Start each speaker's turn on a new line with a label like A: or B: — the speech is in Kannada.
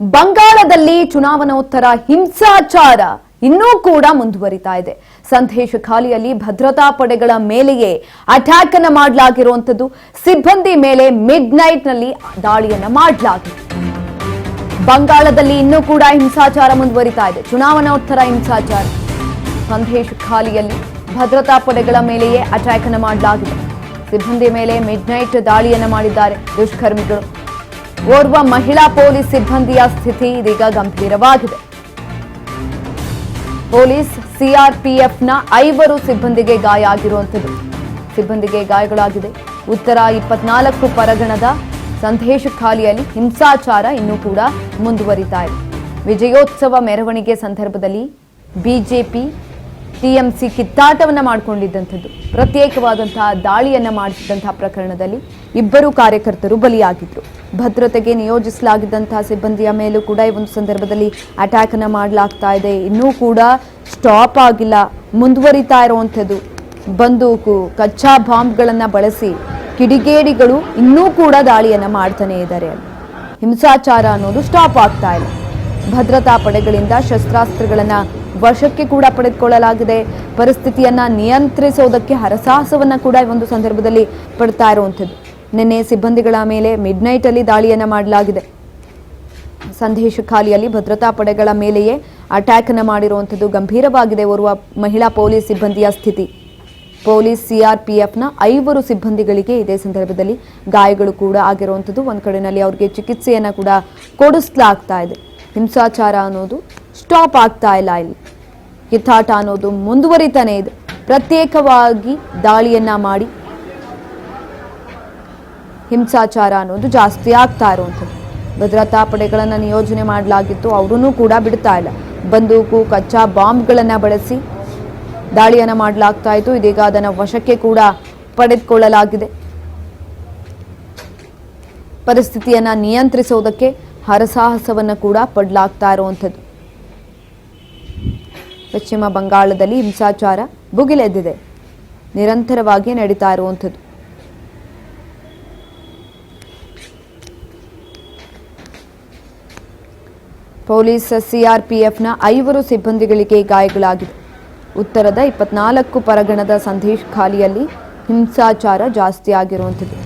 A: ಬಂಗಾಳದಲ್ಲಿ ಚುನಾವಣೋತ್ತರ ಹಿಂಸಾಚಾರ ಇನ್ನೂ ಕೂಡ ಮುಂದುವರಿತಾ ಇದೆ. ಸಂದೇಶ ಖಾಲಿಯಲ್ಲಿ ಭದ್ರತಾ ಪಡೆಗಳ ಮೇಲೆಯೇ ಅಟ್ಯಾಕ್ ಅನ್ನು ಮಾಡಲಾಗಿರುವಂತದ್ದು. ಸಿಬ್ಬಂದಿ ಮೇಲೆ ಮಿಡ್ ನೈಟ್ ನಲ್ಲಿ ದಾಳಿಯನ್ನ ಮಾಡಲಾಗಿದೆ. ಬಂಗಾಳದಲ್ಲಿ ಇನ್ನೂ ಕೂಡ ಹಿಂಸಾಚಾರ ಮುಂದುವರಿತಾ ಇದೆ. ಚುನಾವಣೋತ್ತರ ಹಿಂಸಾಚಾರ. ಸಂದೇಶ ಖಾಲಿಯಲ್ಲಿ ಭದ್ರತಾ ಪಡೆಗಳ ಮೇಲೆಯೇ ಅಟ್ಯಾಕ್ ಅನ್ನು ಮಾಡಲಾಗಿದೆ. ಸಿಬ್ಬಂದಿ ಮೇಲೆ ಮಿಡ್ ನೈಟ್ ದಾಳಿಯನ್ನ ಮಾಡಿದ್ದಾರೆ ದುಷ್ಕರ್ಮಿಗಳು. ಓರ್ವ ಮಹಿಳಾ ಪೊಲೀಸ್ ಸಿಬ್ಬಂದಿಯ ಸ್ಥಿತಿ ಇದೀಗ ಗಂಭೀರವಾಗಿದೆ. ಪೊಲೀಸ್ ಸಿಆರ್ಪಿಎಫ್ನ 5 ಸಿಬ್ಬಂದಿಗೆ ಗಾಯ ಆಗಿರುವಂಥದ್ದು. ಸಿಬ್ಬಂದಿಗೆ ಗಾಯಗಳಾಗಿದೆ. ಉತ್ತರ 24 ಪರಗಣದ ಸಂದೇಶ ಖಾಲಿಯಲ್ಲಿ ಹಿಂಸಾಚಾರ ಇನ್ನೂ ಕೂಡ ಮುಂದುವರಿತಾ ಇದೆ. ವಿಜಯೋತ್ಸವ ಮೆರವಣಿಗೆ ಸಂದರ್ಭದಲ್ಲಿ ಬಿಜೆಪಿ ಟಿಎಂಸಿ ಕಿತ್ತಾಟವನ್ನ ಮಾಡಿಕೊಂಡಿದ್ದಂಥದ್ದು. ಪ್ರತ್ಯೇಕವಾದಂತಹ ದಾಳಿಯನ್ನ ಮಾಡಿಸಿದಂತಹ ಪ್ರಕರಣದಲ್ಲಿ 2 ಕಾರ್ಯಕರ್ತರು ಬಲಿಯಾಗಿದ್ರು. ಭದ್ರತೆಗೆ ನಿಯೋಜಿಸಲಾಗಿದ್ದಂತಹ ಸಿಬ್ಬಂದಿಯ ಮೇಲೂ ಕೂಡ ಈ ಒಂದು ಸಂದರ್ಭದಲ್ಲಿ ಅಟ್ಯಾಕ್ ಅನ್ನ ಮಾಡಲಾಗ್ತಾ ಇದೆ. ಇನ್ನೂ ಕೂಡ ಸ್ಟಾಪ್ ಆಗಿಲ್ಲ, ಮುಂದುವರಿತಾ ಇರುವಂಥದ್ದು. ಬಂದೂಕು, ಕಚ್ಚಾ ಬಾಂಬ್ಗಳನ್ನ ಬಳಸಿ ಕಿಡಿಗೇಡಿಗಳು ಇನ್ನೂ ಕೂಡ ದಾಳಿಯನ್ನ ಮಾಡ್ತಾನೆ ಇದ್ದಾರೆ. ಹಿಂಸಾಚಾರ ಅನ್ನೋದು ಸ್ಟಾಪ್ ಆಗ್ತಾ ಇಲ್ಲ. ಭದ್ರತಾ ಪಡೆಗಳಿಂದ ಶಸ್ತ್ರಾಸ್ತ್ರಗಳನ್ನ ವಶಕ್ಕೆ ಕೂಡ ಪಡೆದುಕೊಳ್ಳಲಾಗಿದೆ. ಪರಿಸ್ಥಿತಿಯನ್ನ ನಿಯಂತ್ರಿಸೋದಕ್ಕೆ ಹರಸಾಹಸವನ್ನ ಕೂಡ ಈ ಒಂದು ಸಂದರ್ಭದಲ್ಲಿ ಪಡ್ತಾ ಇರುವಂಥದ್ದು. ನಿನ್ನೆ ಸಿಬ್ಬಂದಿಗಳ ಮೇಲೆ ಮಿಡ್ ನೈಟ್ ಅಲ್ಲಿ ದಾಳಿಯನ್ನ ಮಾಡಲಾಗಿದೆ. ಸಂದೇಶ ಖಾಲಿಯಲ್ಲಿ ಭದ್ರತಾ ಪಡೆಗಳ ಮೇಲೆಯೇ ಅಟ್ಯಾಕ್ ಅನ್ನ ಮಾಡಿರುವಂಥದ್ದು. ಗಂಭೀರವಾಗಿದೆ ಓರ್ವ ಮಹಿಳಾ ಪೊಲೀಸ್ ಸಿಬ್ಬಂದಿಯ ಸ್ಥಿತಿ. ಪೊಲೀಸ್ ಸಿಆರ್ಪಿಎಫ್ನ 5 ಸಿಬ್ಬಂದಿಗಳಿಗೆ ಇದೇ ಸಂದರ್ಭದಲ್ಲಿ ಗಾಯಗಳು ಕೂಡ ಆಗಿರುವಂಥದ್ದು. ಒಂದ್ ಕಡೆಯಲ್ಲಿ ಅವರಿಗೆ ಚಿಕಿತ್ಸೆಯನ್ನ ಕೂಡ ಕೊಡಿಸಲಾಗ್ತಾ ಇದೆ. ಹಿಂಸಾಚಾರ ಅನ್ನೋದು ಸ್ಟಾಪ್ ಆಗ್ತಾ ಇಲ್ಲ. ಇಲ್ಲಿ ಕಿತ್ತಾಟ ಅನ್ನೋದು ಮುಂದುವರಿತಾನೆ ಇದೆ. ಪ್ರತ್ಯೇಕವಾಗಿ ದಾಳಿಯನ್ನ ಮಾಡಿ ಹಿಂಸಾಚಾರ ಅನ್ನೋದು ಜಾಸ್ತಿ ಆಗ್ತಾ ಇರುವಂಥದ್ದು. ಭದ್ರತಾ ಪಡೆಗಳನ್ನ ನಿಯೋಜನೆ ಮಾಡಲಾಗಿತ್ತು, ಅವರನ್ನು ಕೂಡ ಬಿಡ್ತಾ ಇಲ್ಲ. ಬಂದೂಕು, ಕಚ್ಚಾ ಬಾಂಬ್ಗಳನ್ನ ಬಳಸಿ ದಾಳಿಯನ್ನ ಮಾಡಲಾಗ್ತಾ ಇತ್ತು. ಇದೀಗ ಅದನ್ನ ವಶಕ್ಕೆ ಕೂಡ ಪಡೆದುಕೊಳ್ಳಲಾಗಿದೆ. ಪರಿಸ್ಥಿತಿಯನ್ನ ನಿಯಂತ್ರಿಸೋದಕ್ಕೆ ಹರಸಾಹಸವನ್ನ ಕೂಡ ಪಡಲಾಗ್ತಾ ಇರುವಂಥದ್ದು. ಪಶ್ಚಿಮ ಬಂಗಾಳದಲ್ಲಿ ಹಿಂಸಾಚಾರ ಭುಗಿಲೆದ್ದಿದೆ. ನಿರಂತರವಾಗಿ ನಡೀತಾ ಇರುವಂಥದ್ದು. ಪೊಲೀಸ್ ಸಿಆರ್ಪಿಎಫ್ನ 5 ಸಿಬ್ಬಂದಿಗಳಿಗೆ ಗಾಯಗಳಾಗಿದೆ. ಉತ್ತರದ 24 ಪರಗಣದ ಸಂದೇಶ ಖಾಲಿಯಲ್ಲಿ ಹಿಂಸಾಚಾರ ಜಾಸ್ತಿ ಆಗಿರುವಂಥದ್ದು.